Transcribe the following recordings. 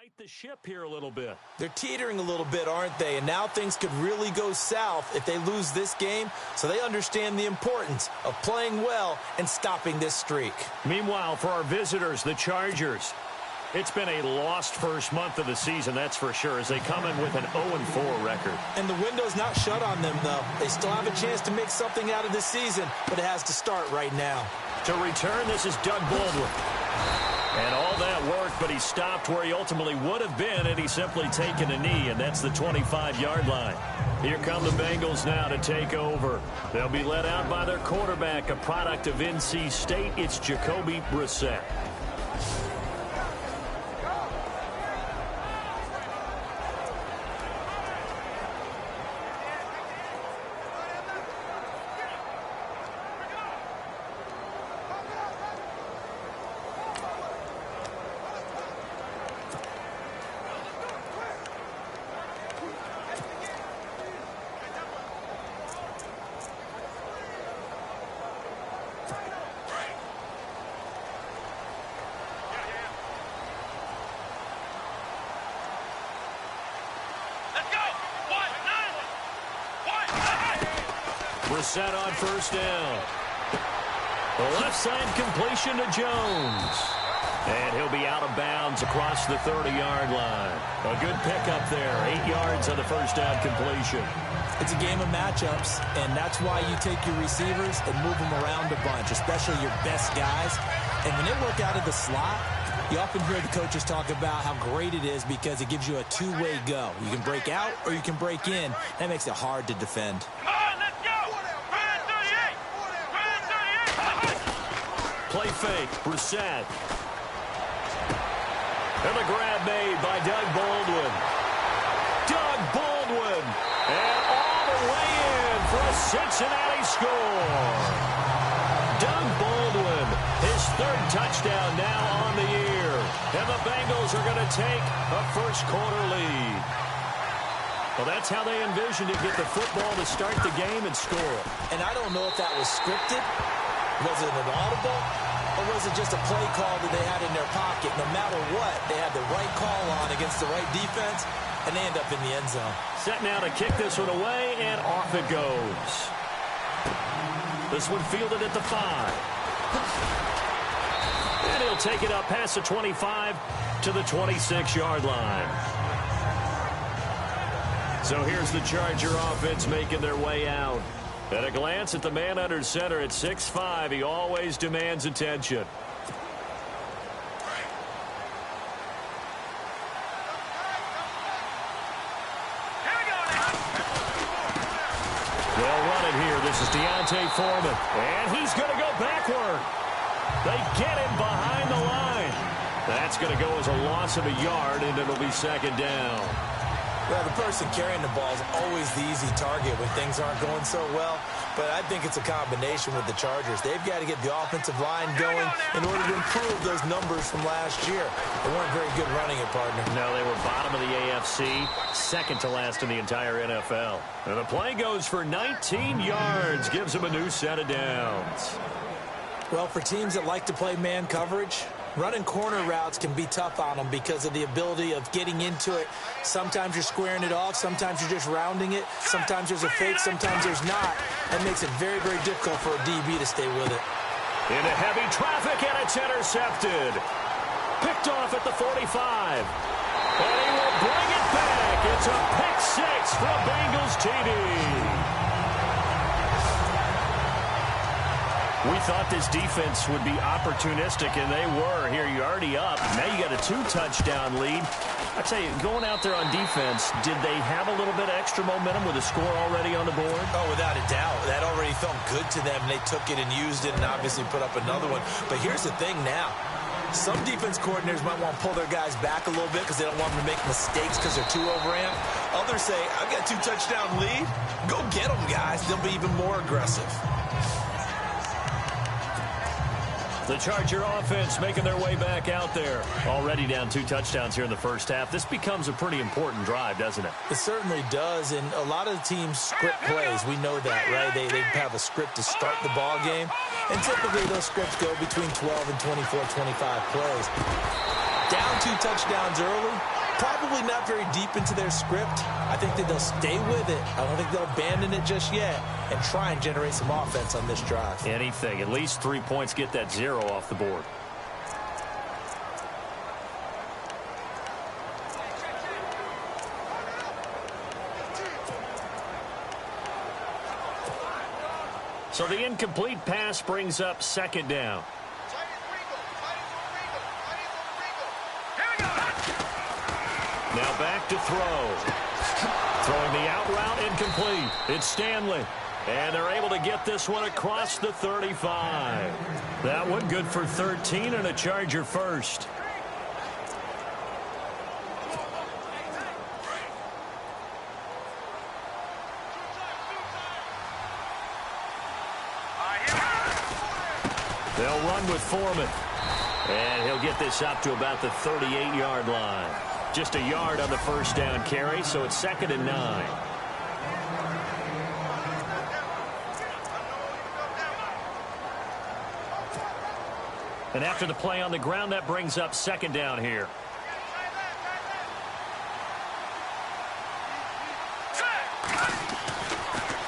right the ship here a little bit. They're teetering a little bit, aren't they? And now things could really go south if they lose this game, so they understand the importance of playing well and stopping this streak. Meanwhile, for our visitors, the Chargers, it's been a lost first month of the season, that's for sure, as they come in with an 0-4 record. And the window's not shut on them, though. They still have a chance to make something out of this season, but it has to start right now. To return, this is Doug Baldwin. And all that work, but he stopped where he ultimately would have been had he simply taken a knee, and that's the 25-yard line. Here come the Bengals now to take over. They'll be led out by their quarterback, a product of NC State. It's Jacoby Brissett. Brissett on first down. The left side completion to Jones. And he'll be out of bounds across the 30-yard line. A good pickup there. 8 yards on the first down completion. It's a game of matchups, and that's why you take your receivers and move them around a bunch, especially your best guys. And when they work out of the slot, you often hear the coaches talk about how great it is because it gives you a two-way go. You can break out or you can break in. That makes it hard to defend. Play fake, Brissett. And the grab made by Doug Baldwin. Doug Baldwin. And all the way in for a Cincinnati score. Doug Baldwin, his third touchdown now on the year. And the Bengals are going to take a first-quarter lead. Well, that's how they envisioned it, get the football to start the game and score. And I don't know if that was scripted. Was it an audible, or was it just a play call that they had in their pocket? No matter what, they had the right call on against the right defense, and they end up in the end zone. Set now to kick this one away, and off it goes. This one fielded at the 5. And he'll take it up past the 25 to the 26-yard line. So here's the Charger offense making their way out. At a glance at the man under center at 6'5", he always demands attention. They'll run it here. This is D'Onta Foreman. And he's going to go backward. They get him behind the line. That's going to go as a loss of a yard, and it'll be second down. Well, the person carrying the ball is always the easy target when things aren't going so well. But I think it's a combination with the Chargers. They've got to get the offensive line going in order to improve those numbers from last year. They weren't very good running it, partner. No, they were bottom of the AFC, second to last in the entire NFL. And the play goes for 19 yards, gives them a new set of downs. Well, for teams that like to play man coverage, running corner routes can be tough on them because of the ability of getting into it. Sometimes you're squaring it off. Sometimes you're just rounding it. Sometimes there's a fake. Sometimes there's not. That makes it very, very difficult for a DB to stay with it. Into heavy traffic, and it's intercepted. Picked off at the 45. And he will bring it back. It's a pick six for a Bengals TD. We thought this defense would be opportunistic, and they were. Here, you're already up. Now you got a 2-touchdown lead. I tell you, going out there on defense, did they have a little bit of extra momentum with a score already on the board? Oh, without a doubt. That already felt good to them. They took it and used it and obviously put up another one. But here's the thing now. Some defense coordinators might want to pull their guys back a little bit because they don't want them to make mistakes because they're too overamped. Others say, I've got a 2-touchdown lead. Go get them, guys. They'll be even more aggressive. The Charger offense making their way back out there. Already down 2 touchdowns here in the first half. This becomes a pretty important drive, doesn't it? It certainly does, and a lot of the teams script plays. We know that, right? They have a script to start the ball game, and typically those scripts go between 12 and 24, 25 plays. Down 2 touchdowns early, probably not very deep into their script. I think that they'll stay with it. I don't think they'll abandon it just yet and try and generate some offense on this drive. Anything. At least 3 points, get that 0 off the board. So the incomplete pass brings up 2nd down. Now back to throw. Throwing the out route incomplete. It's Stanley. And they're able to get this one across the 35. That one good for 13 and a Charger first. They'll run with Foreman. And he'll get this up to about the 38-yard line. Just a yard on the first down carry, so it's 2nd and 9. And after the play on the ground, that brings up 2nd down here.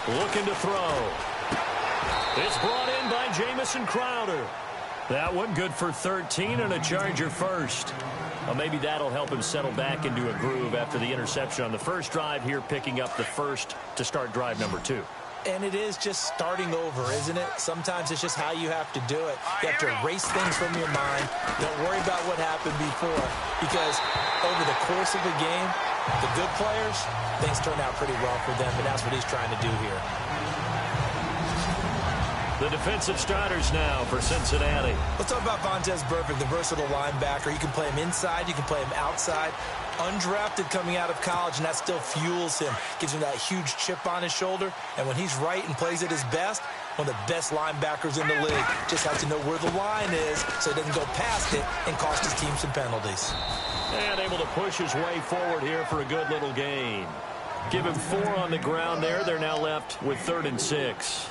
Looking to throw. It's brought in by Jamison Crowder. That one good for 13 and a Charger first. Well, maybe that'll help him settle back into a groove after the interception on the first drive here, picking up the first to start drive number 2. And it is just starting over, isn't it? Sometimes it's just how you have to do it. You have to erase things from your mind. Don't worry about what happened before, because over the course of the game, the good players, things turn out pretty well for them, and that's what he's trying to do here. The defensive starters now for Cincinnati. Let's talk about Vontaze Burfict, the versatile linebacker. You can play him inside. You can play him outside. Undrafted coming out of college, and that still fuels him. Gives him that huge chip on his shoulder. And when he's right and plays at his best, one of the best linebackers in the league. Just has to know where the line is so he doesn't go past it and cost his team some penalties. And able to push his way forward here for a good little gain. Give him 4 on the ground there. They're now left with 3rd and 6.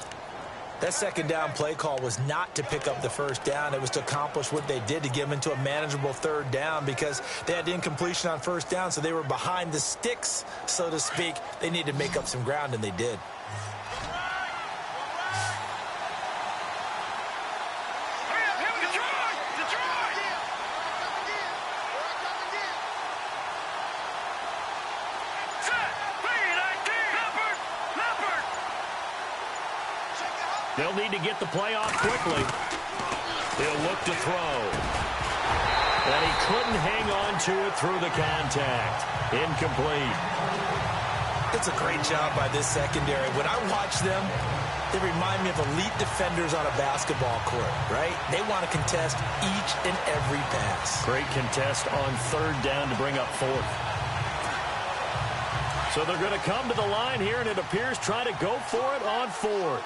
That 2nd down play call was not to pick up the first down. It was to accomplish what they did, to get them into a manageable 3rd down, because they had incompletion on 1st down, so they were behind the sticks, so to speak. They needed to make up some ground, and they did. They'll need to get the play off quickly. He'll look to throw. And he couldn't hang on to it through the contact. Incomplete. It's a great job by this secondary. When I watch them, they remind me of elite defenders on a basketball court, right? They want to contest each and every pass. Great contest on 3rd down to bring up 4th. So they're going to come to the line here, and it appears try to go for it on 4th.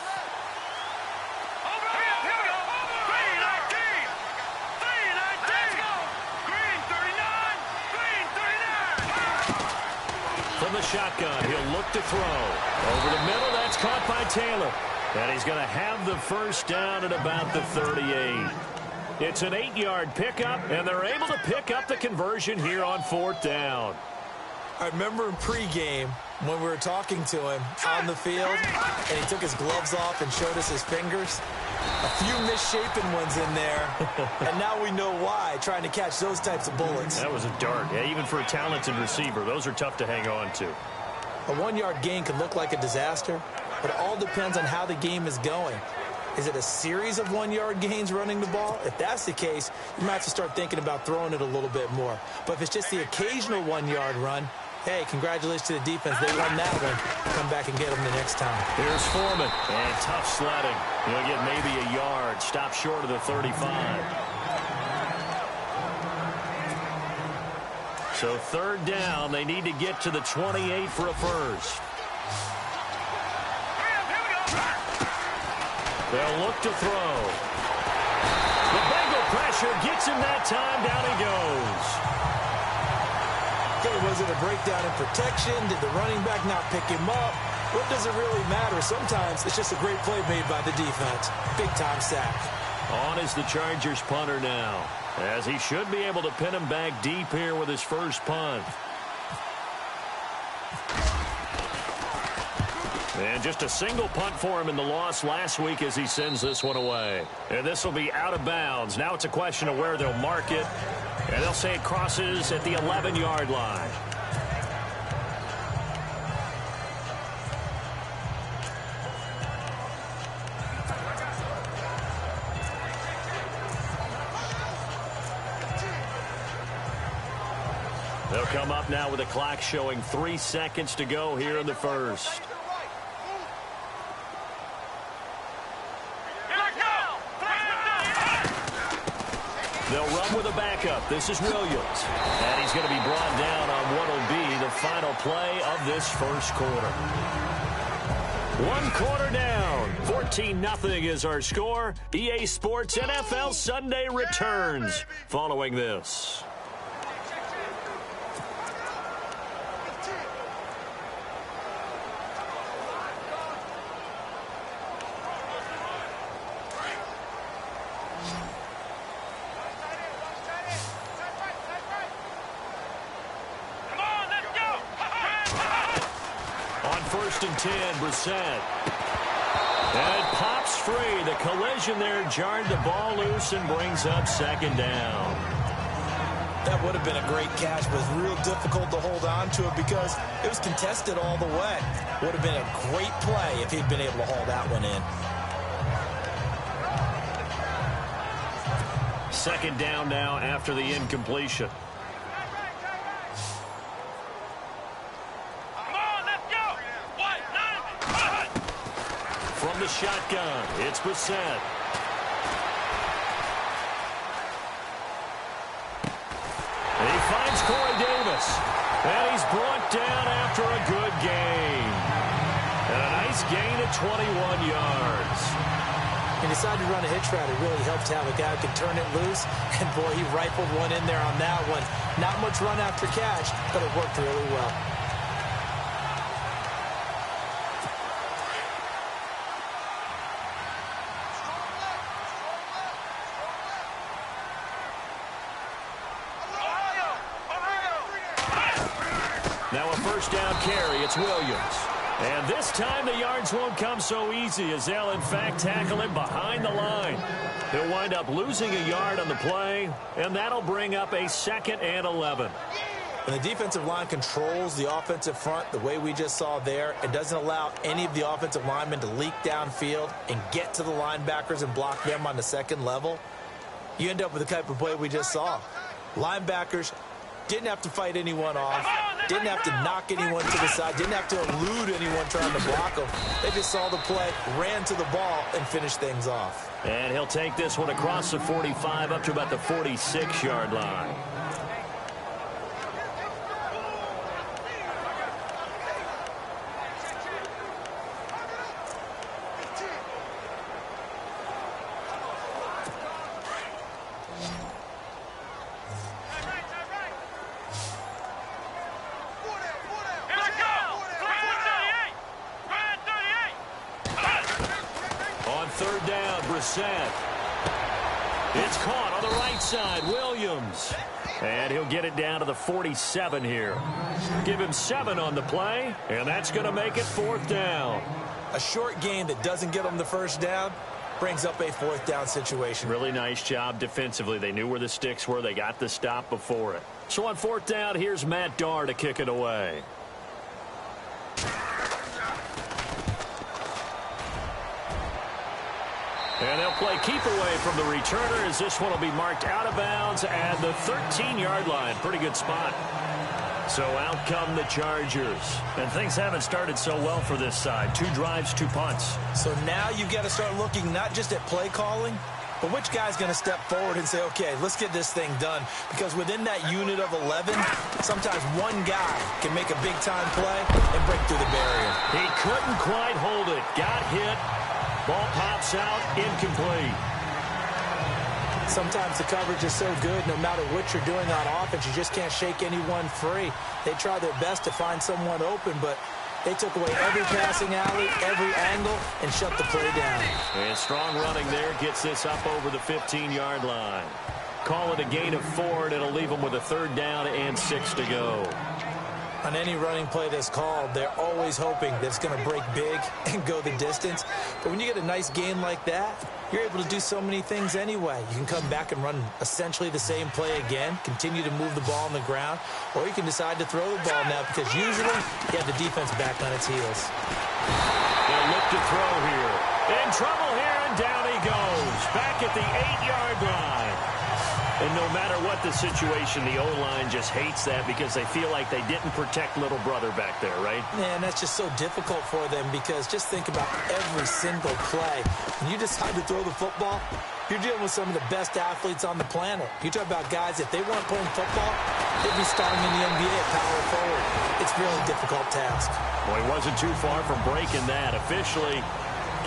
From the shotgun, he'll look to throw. Over the middle, that's caught by Taylor. And he's going to have the first down at about the 38. It's an 8-yard pickup, and they're able to pick up the conversion here on 4th down. I remember in pregame when we were talking to him on the field, and he took his gloves off and showed us his fingers. A few misshapen ones in there, and now we know why, trying to catch those types of bullets. That was a dart. Yeah, even for a talented receiver, those are tough to hang on to. A 1-yard gain can look like a disaster, but it all depends on how the game is going. Is it a series of 1-yard gains running the ball? If that's the case, you might have to start thinking about throwing it a little bit more. But if it's just the occasional 1-yard run, hey, congratulations to the defense. They won that one. Come back and get them the next time. Here's Foreman. And tough sledding. He'll get maybe a yard. Stop short of the 35. So 3rd down. They need to get to the 28 for a first. They'll look to throw. The Bengal pressure gets him that time. Down he goes. Was it a breakdown in protection? Did the running back not pick him up? What does it really matter? Sometimes it's just a great play made by the defense. Big-time sack. On is the Chargers punter now, as he should be able to pin him back deep here with his first punt. And just a single punt for him in the loss last week as he sends this one away. And this will be out of bounds. Now it's a question of where they'll mark it. And they'll say it crosses at the 11-yard line. They'll come up now with a clock showing 3 seconds to go here in the first. They'll run with a backup. This is Williams. And he's going to be brought down on what will be the final play of this first quarter. 1 quarter down. 14-0 is our score. EA Sports NFL Sunday returns following this. First and 10, Brissett. And it pops free. The collision there jarred the ball loose and brings up second down. That would have been a great catch, but it's real difficult to hold on to it because it was contested all the way. Would have been a great play if he'd been able to haul that one in. Second down now after the incompletion. From the shotgun, it's Brissett. And he finds Corey Davis. And he's brought down after a good gain. And a nice gain of 21 yards. He decided to run a hitch route. It really helped to have a guy who can turn it loose. And, boy, he rifled one in there on that one. Not much run after catch, but it worked really well. Now a first down carry. It's Williams. And this time the yards won't come so easy as they'll, in fact, tackle him behind the line. He'll wind up losing a yard on the play, and that'll bring up a 2nd and 11. When the defensive line controls the offensive front the way we just saw there, it doesn't allow any of the offensive linemen to leak downfield and get to the linebackers and block them on the second level. You end up with the type of play we just saw. Linebackers didn't have to fight anyone off, didn't have to knock anyone to the side, didn't have to elude anyone trying to block them. They just saw the play, ran to the ball, and finished things off. And he'll take this one across the 45 up to about the 46-yard line. Third down, Brissett. It's caught on the right side, Williams. And he'll get it down to the 47 here. Give him 7 on the play, and that's going to make it 4th down. A short gain that doesn't get them the first down brings up a 4th down situation. Really nice job defensively. They knew where the sticks were. They got the stop before it. So on 4th down, here's Matt Darr to kick it away. And they'll play keep away from the returner as this one will be marked out of bounds at the 13-yard line. Pretty good spot. So out come the Chargers. And things haven't started so well for this side. 2 drives, 2 punts. So now you've got to start looking not just at play calling, but which guy's going to step forward and say, okay, let's get this thing done. Because within that unit of 11, sometimes one guy can make a big-time play and break through the barrier. He couldn't quite hold it. Got hit. Ball pops out, incomplete. Sometimes the coverage is so good, no matter what you're doing on offense, you just can't shake anyone free. They try their best to find someone open, but They took away every passing alley, every angle, and shut the play down. And strong running there gets this up over the 15-yard line. Call it a gain of 4, and it'll leave them with a 3rd down and 6 to go. On any running play that's called, they're always hoping that it's going to break big and go the distance. But when you get a nice gain like that, you're able to do so many things anyway. You can come back and run essentially the same play again, continue to move the ball on the ground, or you can decide to throw the ball now because usually you have the defense back on its heels. They'll look to throw here. In trouble here, and down he goes. Back at the 8-yard line. And no matter what the situation, the O-line just hates that because they feel like they didn't protect little brother back there, right? Man, that's just so difficult for them because just think about every single play. When you decide to throw the football, you're dealing with some of the best athletes on the planet. You talk about guys, if they weren't playing football, they'd be starting in the NBA at power forward. It's a really difficult task. Well, he wasn't too far from breaking that. Officially,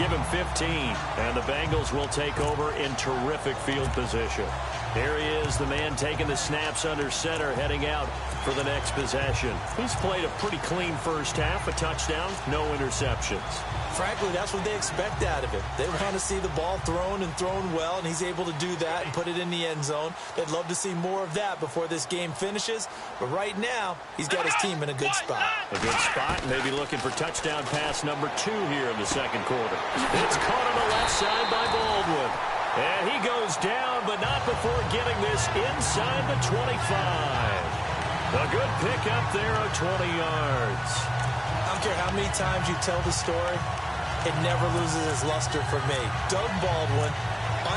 give him 15, and the Bengals will take over in terrific field position. Here he is, the man taking the snaps under center, heading out for the next possession. He's played a pretty clean first half, a touchdown, no interceptions. Frankly, that's what they expect out of him. They want to see the ball thrown and thrown well, and he's able to do that and put it in the end zone. They'd love to see more of that before this game finishes, but right now, he's got his team in a good spot. A good spot, maybe looking for touchdown pass number 2 here in the second quarter. It's caught on the left side by Baldwin. And he goes down, but not before getting this inside the 25. A good pickup there of 20 yards. I don't care how many times you tell the story, it never loses its luster for me. Doug Baldwin,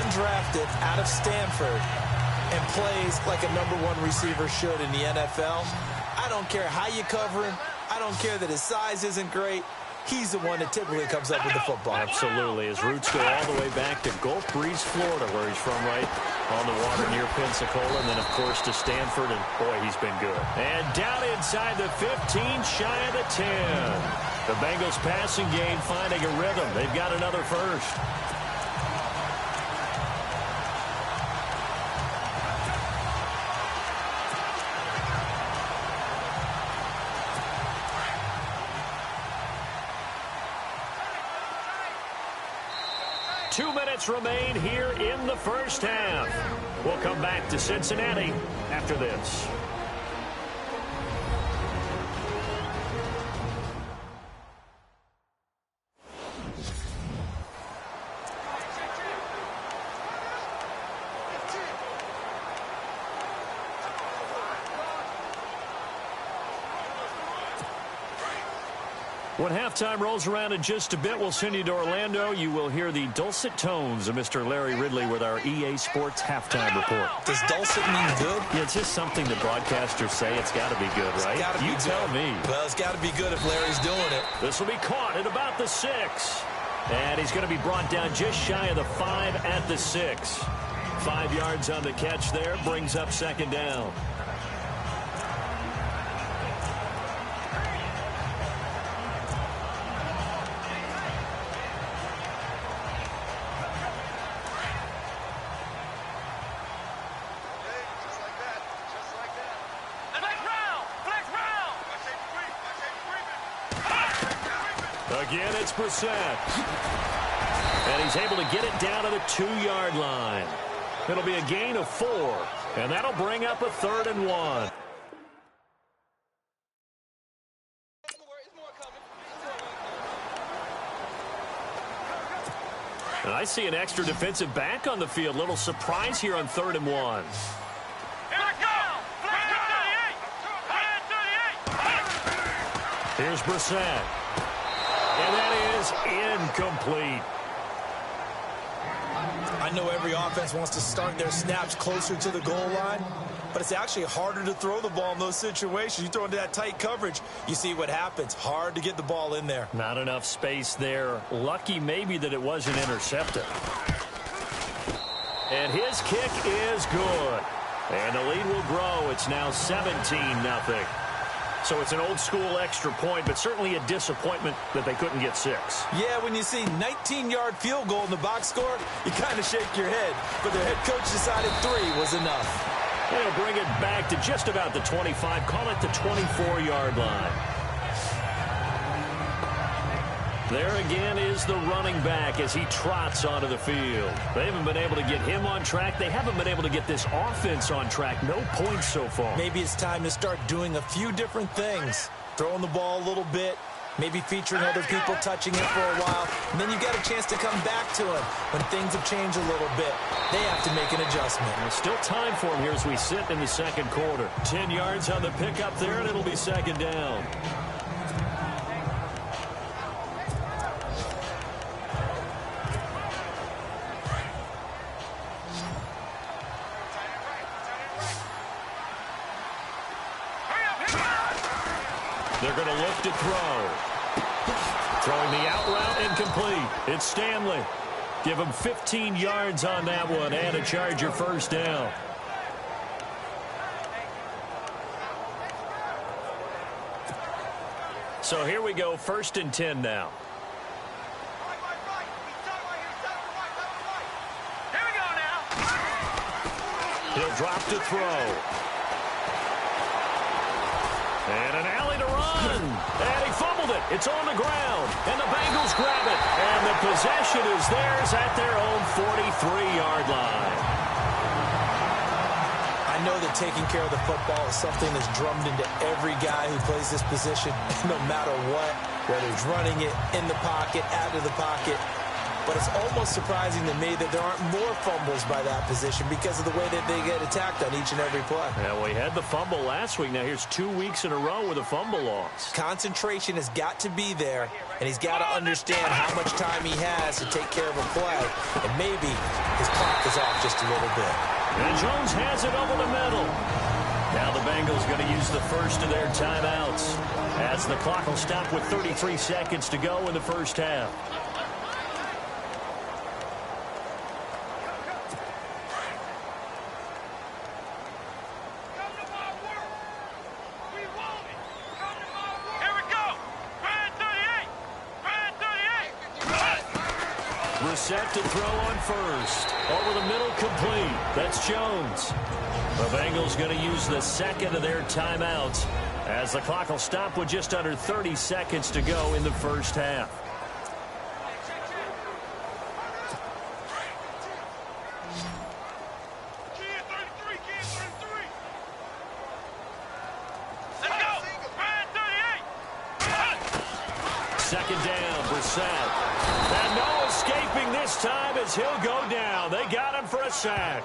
undrafted out of Stanford, and plays like a #1 receiver should in the NFL. I don't care how you cover him. I don't care that his size isn't great. He's the one that typically comes up with the football. Absolutely. His roots go all the way back to Gulf Breeze, Florida, where he's from, right on the water near Pensacola. And then, of course, to Stanford. And, boy, he's been good. And down inside the 15, shy of the 10. The Bengals passing game finding a rhythm. They've got another first. Two minutes remain here in the first half. We'll come back to Cincinnati after this. When halftime rolls around in just a bit, we'll send you to Orlando. You will hear the dulcet tones of Mr. Larry Ridley with our EA Sports halftime report. Does dulcet mean good? Yeah, it's just something the broadcasters say. It's got to be good, right? It's gotta be you good. tell me. Well, it's got to be good if Larry's doing it. This will be caught at about the 6. And he's going to be brought down just shy of the 5 at the 6. 5 yards on the catch there, brings up second down. Again, it's Brissett. And he's able to get it down to the 2-yard line. It'll be a gain of 4. And that'll bring up a 3rd and 1. And I see an extra defensive back on the field. Little surprise here on 3rd and 1. Here's Brissett. And that is incomplete. I know every offense wants to start their snaps closer to the goal line, but it's actually harder to throw the ball in those situations. You throw into that tight coverage, you see what happens. Hard to get the ball in there. Not enough space there. Lucky maybe that it wasn't intercepted. And his kick is good. And the lead will grow. It's now 17-0. So it's an old-school extra point, but certainly a disappointment that they couldn't get 6. Yeah, when you see 19-yard field goal in the box score, you kind of shake your head. But their head coach decided 3 was enough. They'll bring it back to just about the 25. Call it the 24-yard line. There again is the running back as he trots onto the field. They haven't been able to get him on track. They haven't been able to get this offense on track. No points so far. Maybe it's time to start doing a few different things. Throwing the ball a little bit. Maybe featuring other people touching it for a while. And then you got a chance to come back to him when things have changed a little bit. They have to make an adjustment. There's still time for him here as we sit in the second quarter. 10 yards on the pickup there, and it'll be second down. They're going to look to throw. Throwing the out route incomplete. It's Stanley. Give him 15 yards on that one and a Charger first down. So here we go, 1st and 10 now. Here we go now. He'll drop to throw. And an alley to run. And he fumbled it. It's on the ground. And the Bengals grab it. And the possession is theirs at their own 43-yard line. I know that taking care of the football is something that's drummed into every guy who plays this position, no matter what, whether he's running it, in the pocket, out of the pocket. But it's almost surprising to me that there aren't more fumbles by that position because of the way that they get attacked on each and every play. Yeah, we had the fumble last week. Now here's 2 weeks in a row with a fumble loss. Concentration has got to be there, and he's got to understand how much time he has to take care of a play. And maybe his clock is off just a little bit. And Jones has it over the middle. Now the Bengals going to use the first of their timeouts as the clock will stop with 33 seconds to go in the first half. Set to throw on first. Over the middle, complete. That's Jones. The Bengals going to use the second of their timeouts as the clock will stop with just under 30 seconds to go in the first half. Second down, Brissett. And no escaping this time as he'll go down. They got him for a sack.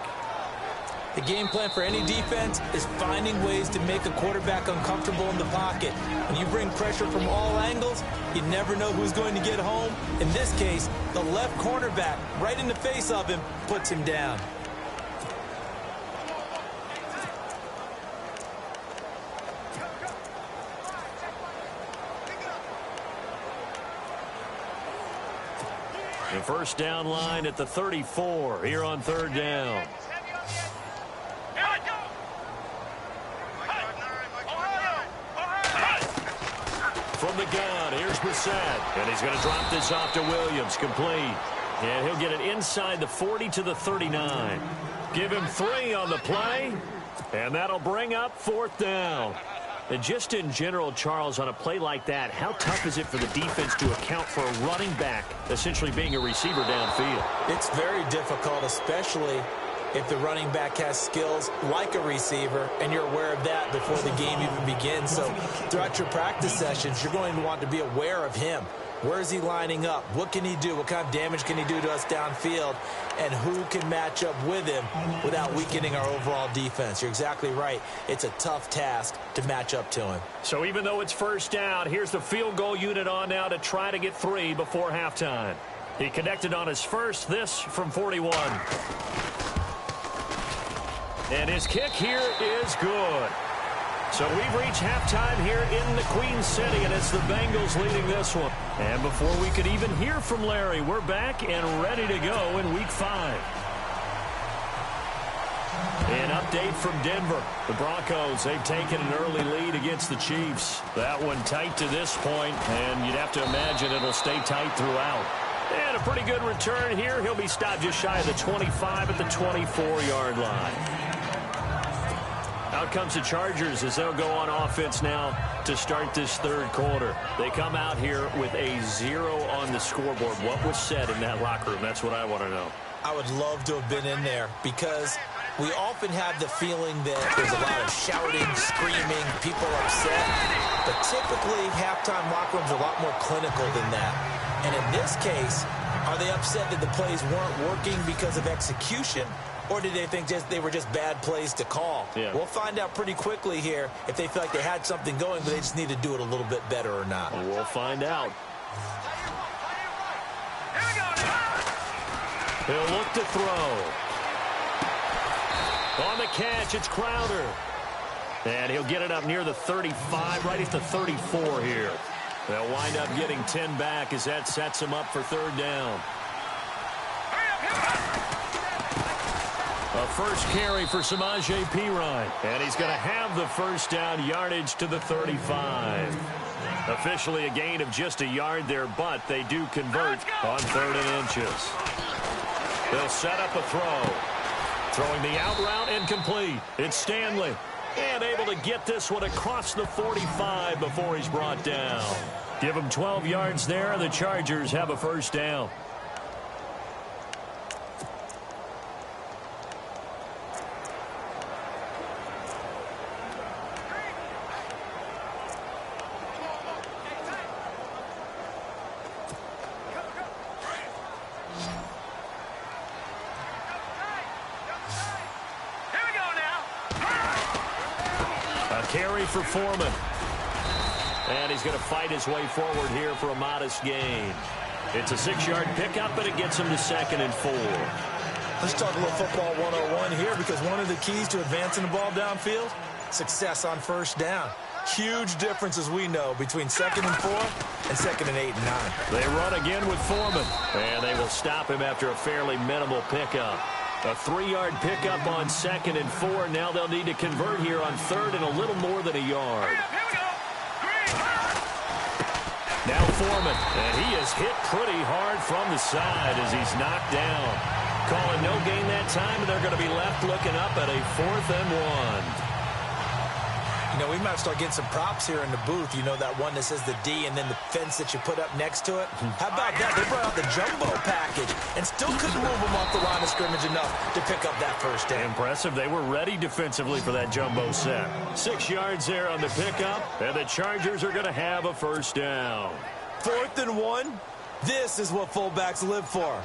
The game plan for any defense is finding ways to make a quarterback uncomfortable in the pocket. When you bring pressure from all angles, you never know who's going to get home. In this case, the left cornerback, right in the face of him, puts him down. The first down line at the 34 here on third down. From the gun, here's Brissett. And he's going to drop this off to Williams, complete. And he'll get it inside the 40 to the 39. Give him 3 on the play. And that'll bring up 4th down. And just in general, Charles, on a play like that, how tough is it for the defense to account for a running back essentially being a receiver downfield? It's very difficult, especially if the running back has skills like a receiver, and you're aware of that before the game even begins. So throughout your practice sessions, you're going to want to be aware of him. Where is he lining up? What can he do? What kind of damage can he do to us downfield? And who can match up with him without weakening our overall defense? You're exactly right. It's a tough task to match up to him. So even though it's first down, here's the field goal unit on now to try to get 3 before halftime. He connected on his first, this from 41. And his kick here is good. So we've reached halftime here in the Queen City, and it's the Bengals leading this one. And before we could even hear from Larry, we're back and ready to go in Week 5. An update from Denver. The Broncos, they've taken an early lead against the Chiefs. That one tight to this point, and you'd have to imagine it'll stay tight throughout. And a pretty good return here. He'll be stopped just shy of the 25 at the 24-yard line. Out comes the Chargers as they'll go on offense now to start this third quarter. They come out here with a 0 on the scoreboard. What was said in that locker room? That's what I want to know. I would love to have been in there because we often have the feeling that there's a lot of shouting, screaming, people upset. But typically, halftime locker rooms are a lot more clinical than that. And in this case, are they upset that the plays weren't working because of execution? Or did they think they were just bad plays to call? Yeah. We'll find out pretty quickly here if they feel like they had something going, but they just need to do it a little bit better or not. We'll find out. He'll look to throw. On the catch, it's Crowder. And he'll get it up near the 35, right at the 34 here. They'll wind up getting 10 back as that sets him up for third down. A first carry for Samaje Perine. And he's going to have the first down, yardage to the 35. Officially a gain of just a yard there, but they do convert on 3rd and inches. They'll set up a throw. Throwing the out route incomplete. It's Stanley. And able to get this one across the 45 before he's brought down. Give him 12 yards there, and the Chargers have a first down. Carry for Foreman. And he's going to fight his way forward here for a modest gain. It's a 6-yard pickup, but it gets him to 2nd and 4. Let's talk a little football 101 here, because one of the keys to advancing the ball downfield, success on first down. Huge difference, as we know, between 2nd and 4 and 2nd and 8 and 9. They run again with Foreman, and they will stop him after a fairly minimal pickup. A 3-yard pickup on 2nd and 4. Now they'll need to convert here on 3rd and a little more than a yard. Now Foreman, and he is hit pretty hard from the side as he's knocked down. Calling no gain that time, and they're going to be left looking up at a 4th and 1. You know, we might start getting some props here in the booth. You know, that one that says the D and then the fence that you put up next to it? How about that? They brought out the jumbo package and still couldn't move them off the line of scrimmage enough to pick up that first down. Impressive. They were ready defensively for that jumbo set. 6 yards there on the pickup, and the Chargers are going to have a first down. 4th and 1. This is what fullbacks live for.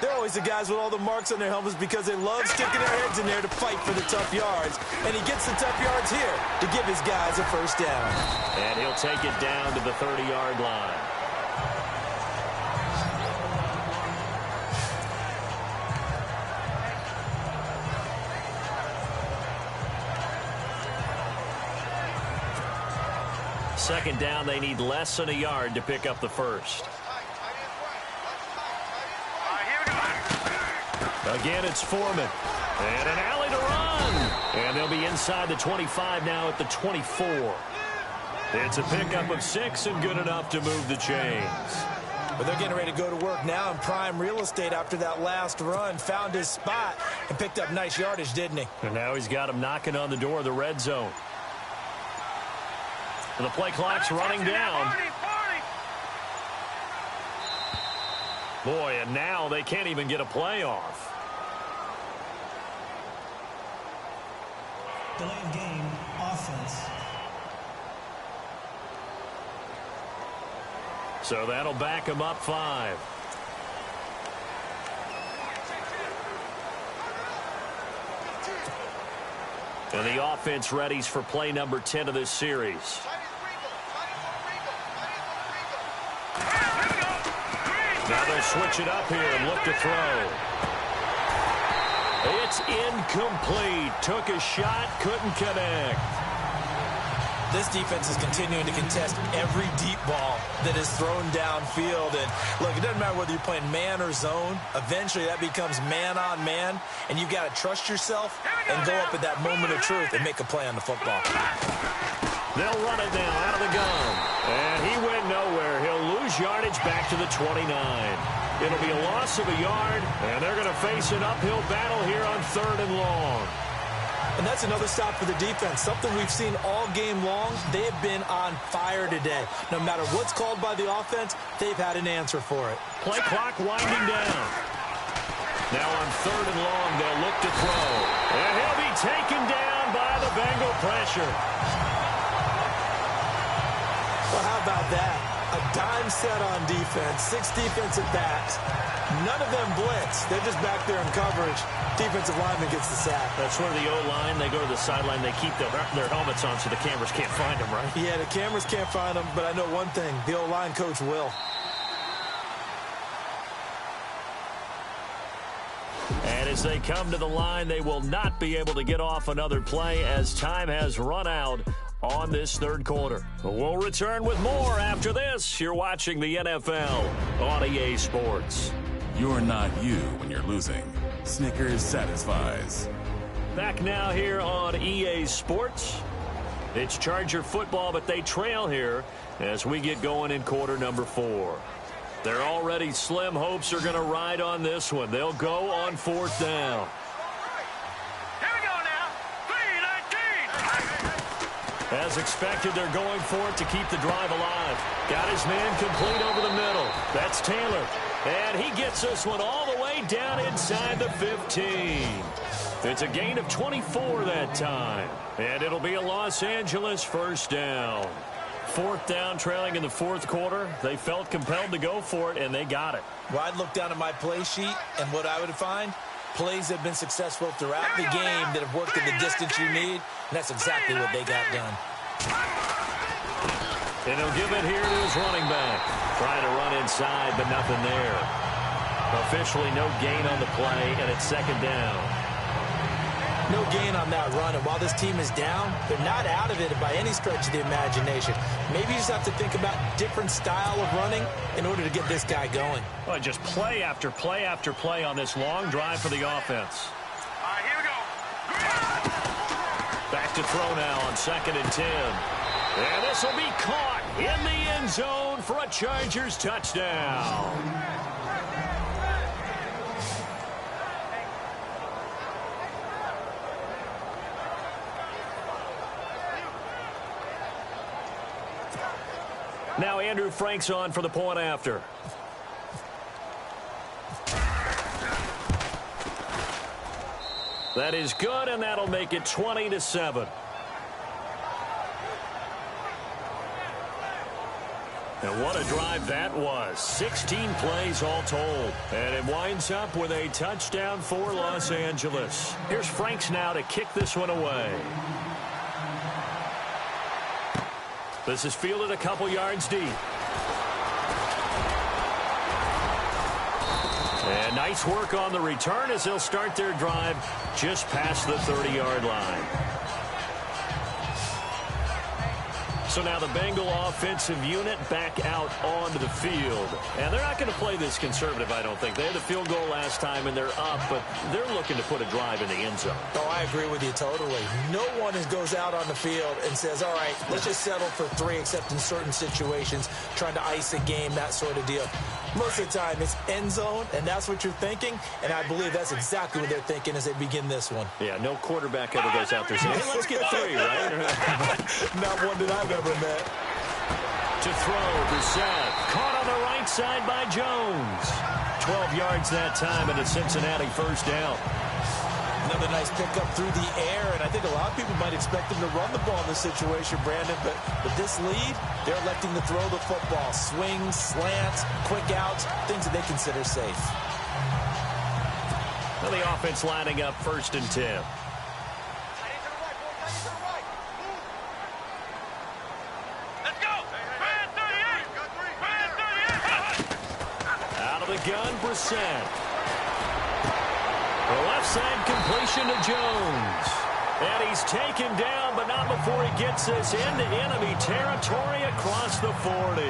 They're always the guys with all the marks on their helmets because they love sticking their heads in there to fight for the tough yards. And he gets the tough yards here to give his guys a first down. And he'll take it down to the 30-yard line. Second down, they need less than a yard to pick up the first. Again, it's Foreman. And an alley to run. And they'll be inside the 25 now at the 24. It's a pickup of 6 and good enough to move the chains. But they're getting ready to go to work now in prime real estate after that last run. Found his spot and picked up nice yardage, didn't he? And now he's got him knocking on the door of the red zone. And the play clock's running down. Boy, and now they can't even get a play off. Delayed game, offense. So that'll back him up 5. And the offense readies for play number 10 of this series. Now they'll switch it up here and look to throw. It's incomplete. Took a shot, couldn't connect. This defense is continuing to contest every deep ball that is thrown downfield. And look, it doesn't matter whether you're playing man or zone. Eventually that becomes man on man, and you've got to trust yourself and go up at that moment of truth and make a play on the football. They'll run it now out of the gun. And he went nowhere. He'll lose yardage back to the 29. It'll be a loss of a yard, and they're going to face an uphill battle here on 3rd and long. And that's another stop for the defense. Something we've seen all game long. They have been on fire today. No matter what's called by the offense, they've had an answer for it. Play clock winding down. Now on 3rd and long, they'll look to throw. And he'll be taken down by the Bengal pressure. Well, how about that? A dime set on defense, 6 defensive backs. None of them blitz. They're just back there in coverage. Defensive lineman gets the sack. That's where the O-line, they go to the sideline, they keep their helmets on so the cameras can't find them, right? Yeah, the cameras can't find them, but I know one thing. The O-line coach will. And as they come to the line, they will not be able to get off another play as time has run out on this 3rd quarter. We'll return with more after this. You're watching the NFL on EA Sports. You're not you when you're losing. Snickers satisfies. Back now here on EA Sports. It's Charger football, but they trail here as we get going in quarter number 4. They're already slim hopes are going to ride on this one. They'll go on 4th down. As expected, they're going for it to keep the drive alive. Got his man complete over the middle. That's Taylor. And he gets this one all the way down inside the 15. It's a gain of 24 that time. And it'll be a Los Angeles 1st down. 4th down, trailing in the 4th quarter. They felt compelled to go for it, and they got it. Well, I'd look down at my play sheet, and what I would find, plays have been successful throughout the game that have worked in the distance you need, and that's exactly what they got done. And he'll give it here to his running back. Trying to run inside, but nothing there. Officially no gain on the play, and it's 2nd down. No gain on that run, and while this team is down, they're not out of it by any stretch of the imagination. Maybe you just have to think about different style of running in order to get this guy going. Well, just play after play after play on this long drive for the offense. All right, here we go. Back to throw now on 2nd and 10. And this will be caught in the end zone for a Chargers touchdown. Now Andrew Frank's on for the point after. That is good, and that'll make it 20-7. And what a drive that was. 16 plays all told. And it winds up with a touchdown for Los Angeles. Here's Franks now to kick this one away. This is fielded a couple yards deep. And nice work on the return as they'll start their drive just past the 30-yard line. So now the Bengal offensive unit back out onto the field. And they're not going to play this conservative, I don't think. They had the field goal last time, and they're up, but they're looking to put a drive in the end zone. Oh, I agree with you totally. No one goes out on the field and says, all right, let's just settle for 3, except in certain situations, trying to ice a game, that sort of deal. Most of the time, it's end zone, and that's what you're thinking, and I believe that's exactly what they're thinking as they begin this one. Yeah, no quarterback ever goes out there saying, hey, let's get 3, right? Not one that I've ever met. To throw, Brissett. Caught on the right side by Jones. 12 yards that time, and a Cincinnati 1st down. Another nice pickup through the air, and I think a lot of people might expect them to run the ball in this situation, Brandon, but with this lead, they're electing to throw the football. Swings, slants, quick outs, things that they consider safe. Well, the offense lining up 1st and 10. Out of the gun, Brissett. The left side completion to Jones. And he's taken down, but not before he gets this into enemy territory across the 40.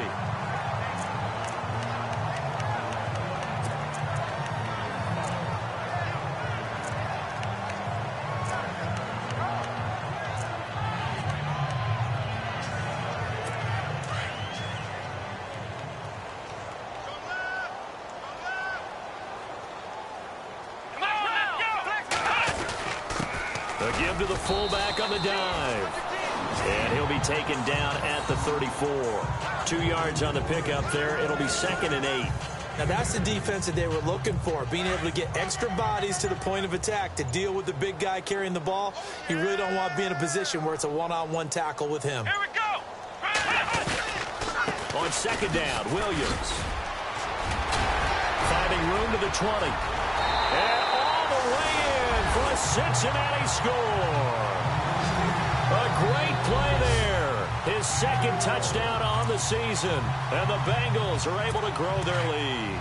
A give to the fullback on the dive. And he'll be taken down at the 34. 2 yards on the pickup there. It'll be 2nd and 8. Now, that's the defense that they were looking for, being able to get extra bodies to the point of attack to deal with the big guy carrying the ball. You really don't want to be in a position where it's a one-on-one tackle with him. Here we go. On 2nd down, Williams. Finding room to the 20. And all the way in for a Cincinnati score. A great play there. His 2nd touchdown on the season. And the Bengals are able to grow their lead.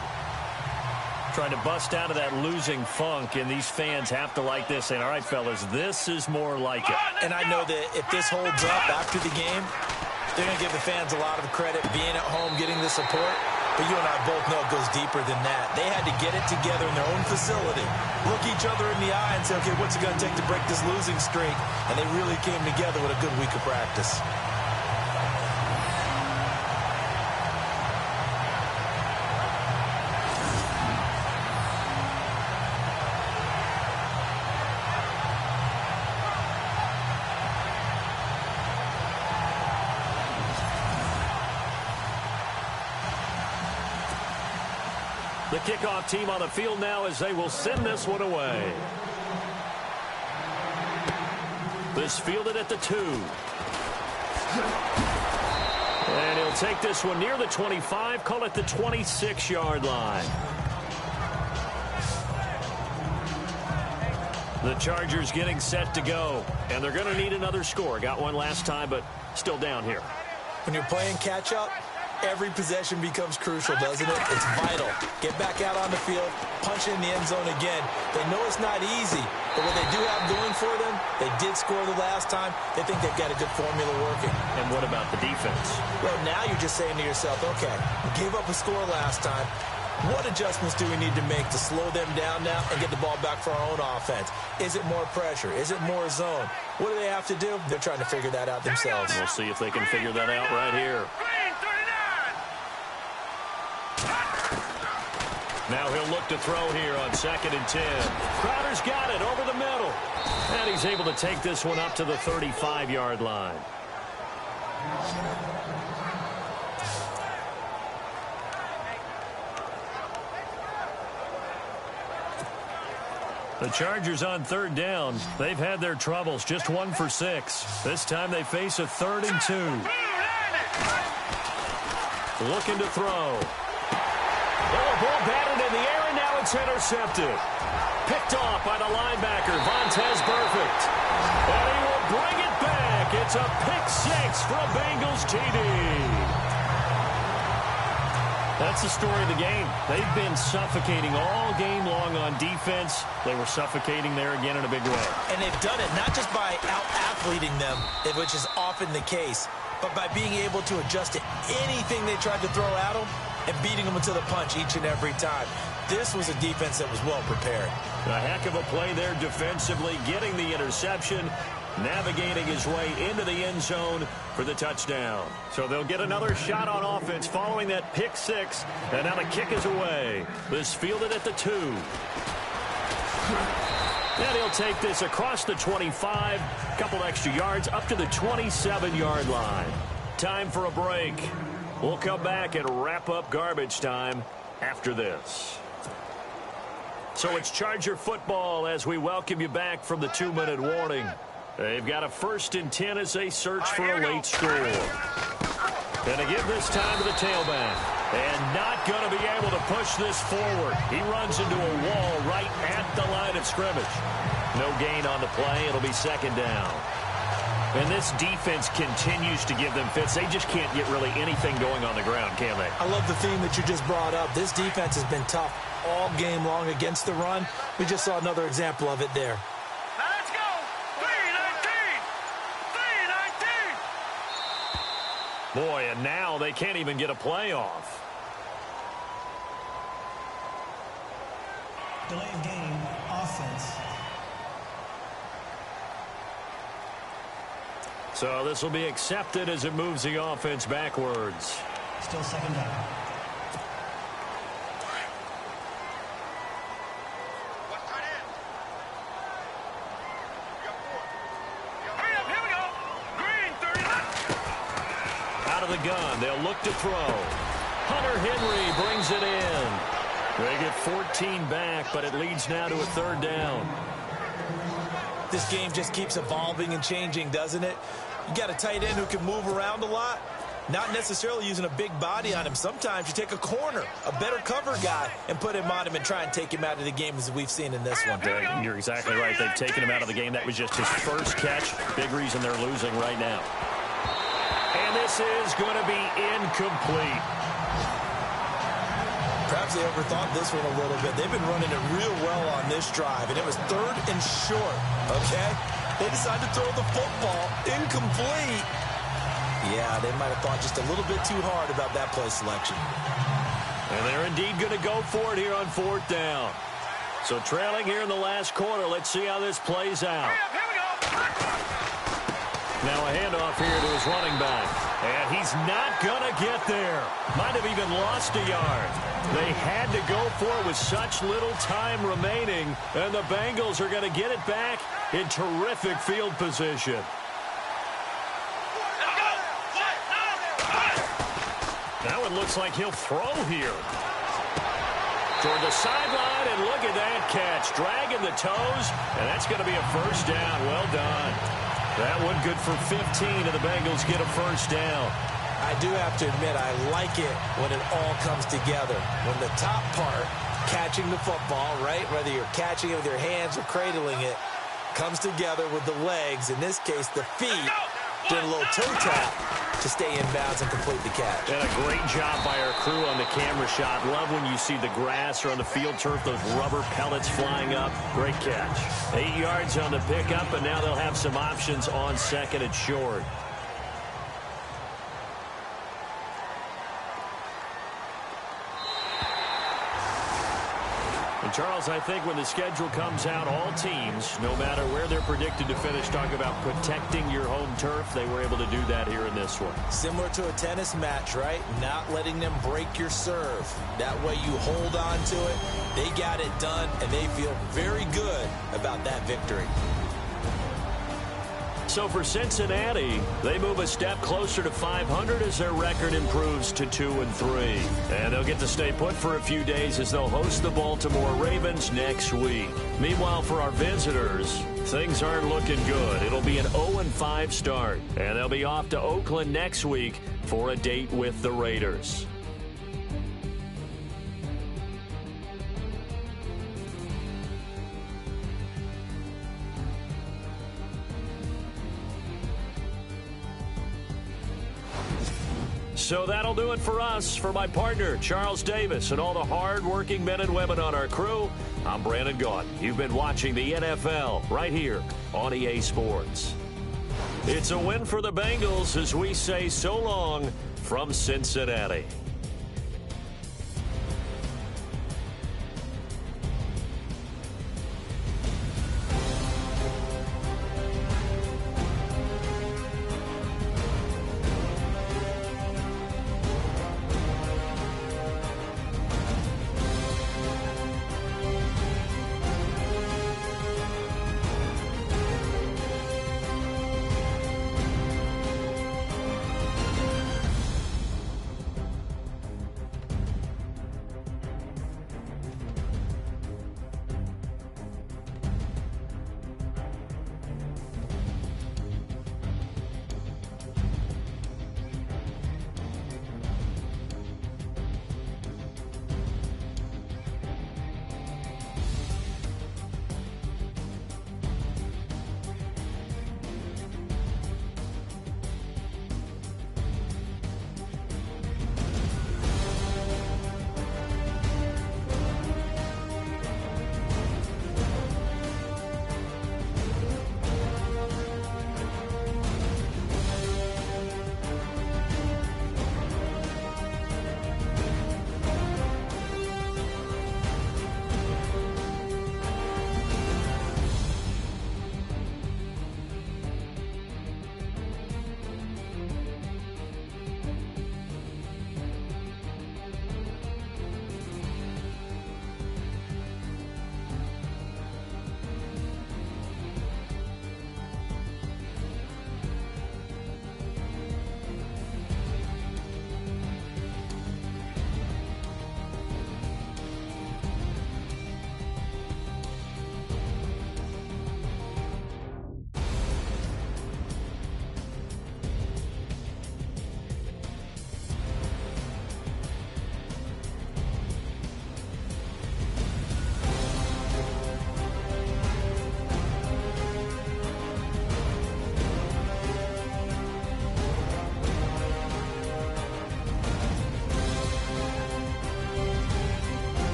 Trying to bust out of that losing funk, and these fans have to like this. Saying, all right, fellas, this is more like it. And I know that if this holds up after the game, they're going to give the fans a lot of credit being at home, getting the support. But you and I both know it goes deeper than that. They had to get it together in their own facility, look each other in the eye and say, okay, what's it going to take to break this losing streak? And they really came together with a good week of practice. The kickoff team on the field now as they will send this one away. This fielded at the 2. And he'll take this one near the 25, call it the 26-yard line. The Chargers getting set to go, and they're going to need another score. Got one last time, but still down here. When you're playing catch-up, every possession becomes crucial, doesn't it? It's vital. Get back out on the field, punch it in the end zone again. They know it's not easy, but what they do have going for them, they did score the last time. They think they've got a good formula working. And what about the defense? Well, now you're just saying to yourself, okay, we gave up a score last time. What adjustments do we need to make to slow them down now and get the ball back for our own offense? Is it more pressure? Is it more zone? What do they have to do? They're trying to figure that out themselves. We'll see if they can figure that out right here. Now he'll look to throw here on 2nd and 10. Crowder's got it over the middle. And he's able to take this one up to the 35-yard line. The Chargers on 3rd down. They've had their troubles, just 1 for 6. This time they face a 3rd and 2. Looking to throw. Oh, ball batted in the air, and now it's intercepted. Picked off by the linebacker, Vontaze Burfict. And he will bring it back. It's a pick-6 for a Bengals TD. That's the story of the game. They've been suffocating all game long on defense. They were suffocating there again in a big way. And they've done it not just by out-athleting them, which is often the case, but by being able to adjust to anything they tried to throw at them and beating them to the punch each and every time. This was a defense that was well prepared. A heck of a play there defensively, getting the interception, navigating his way into the end zone for the touchdown. So they'll get another shot on offense following that pick-6, and now the kick is away. This fielded at the 2. And he'll take this across the 25, couple extra yards up to the 27-yard line. Time for a break. We'll come back and wrap up garbage time after this. So it's Charger football as we welcome you back from the 2-minute warning. They've got a 1st and 10 as they search for a late score. And to give this time to the tailback. And not going to be able to push this forward. He runs into a wall right at the line of scrimmage. No gain on the play. It'll be 2nd down. And this defense continues to give them fits. They just can't get really anything going on the ground, can they? I love the theme that you just brought up. This defense has been tough all game long against the run. We just saw another example of it there. Now let's go. 3-19. 3-19. Boy, and now they can't even get a play off. Delay of game, offense. So this will be accepted as it moves the offense backwards. Still 2nd down. What's tight end? You got 4. of the gun. They'll look to throw. Hunter Henry brings it in. They get 14 back, but it leads now to a third down. This game just keeps evolving and changing, doesn't it? You got a tight end who can move around a lot. Not necessarily using a big body on him. Sometimes you take a corner, a better cover guy, and put him on him and try and take him out of the game as we've seen in this one. You're exactly right. They've taken him out of the game. That was just his first catch. Big reason they're losing right now. And this is going to be incomplete. Perhaps they overthought this one a little bit. They've been running it real well on this drive, and it was 3rd and short, okay? They decided to throw the football incomplete. Yeah, they might have thought just a little bit too hard about that play selection. And they're indeed going to go for it here on 4th down. So trailing here in the last quarter. Let's see how this plays out. Here we go. Now a handoff here to his running back. And he's not going to get there. Might have even lost a yard. They had to go for it with such little time remaining. And the Bengals are going to get it back in terrific field position. That one looks like he'll throw here. Toward the sideline, and look at that catch. Dragging the toes, and that's going to be a first down. Well done. That one good for 15, and the Bengals get a first down. I do have to admit, I like it when it all comes together. When the top part, catching the football, right, whether you're catching it with your hands or cradling it, comes together with the legs, in this case the feet, doing a little toe tap to stay in bounds and complete the catch. And a great job by our crew on the camera shot. Love when you see the grass or on the field turf, those rubber pellets flying up. Great catch. 8 yards on the pickup, and now they'll have some options on 2nd and short. And Charles, I think when the schedule comes out, all teams, no matter where they're predicted to finish, talk about protecting your home turf. They were able to do that here in this one. Similar to a tennis match, right? Not letting them break your serve. That way you hold on to it. They got it done, and they feel very good about that victory. So for Cincinnati, they move a step closer to 500 as their record improves to 2-3. And they'll get to stay put for a few days as they'll host the Baltimore Ravens next week. Meanwhile, for our visitors, things aren't looking good. It'll be an 0-5 start, and they'll be off to Oakland next week for a date with the Raiders. So that'll do it for us. For my partner, Charles Davis, and all the hard-working men and women on our crew, I'm Brandon Gaudin. You've been watching the NFL right here on EA Sports. It's a win for the Bengals as we say so long from Cincinnati.